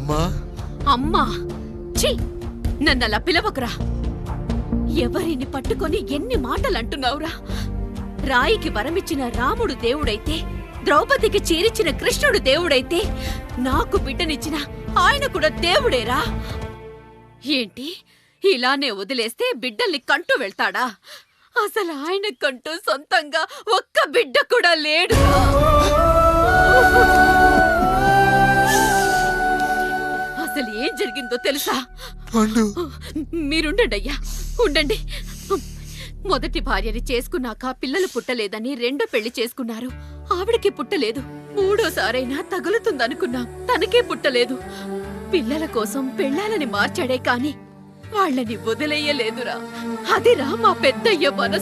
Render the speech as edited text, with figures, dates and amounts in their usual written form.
అమ్మా అమ్మా ఛీ నన్నలా పిలవకురా. ఎవరిని పట్టుకొని ఎన్ని మాటలు అంటున్నావురా? రాయికి వరమిచ్చిన రాముడు దేవుడైతే, ద్రౌపదికి చీరిచ్చిన కృష్ణుడు దేవుడైతే, నాకు బిడ్డనిచ్చిన ఆయన కూడా దేవుడేరా. ఏంటి ఇలానే వదిలేస్తే బిడ్డల్ని కంటూ వెళ్తాడా? అసలు ఆయన కంటూ సొంతంగా ఒక్క బిడ్డ కూడా లేడు. అసలు ఏం జరిగిందో తెలుసా? మీరుండండి అయ్యా, ఉండండి. మొదటి భార్యని చేసుకున్నాక పిల్లలు పుట్టలేదని రెండో పెళ్లి చేసుకున్నారు. ఆవిడకి పుట్టలేదు. మూడోసారైనా తగులుతుందనుకున్నాం, తనకే పుట్టలేదు. పిల్లల కోసం పెళ్ళాలని మార్చాడే కాని వాళ్ళని వదిలేయలేదురా. అదిరా మా పెద్దయ్య మనసు.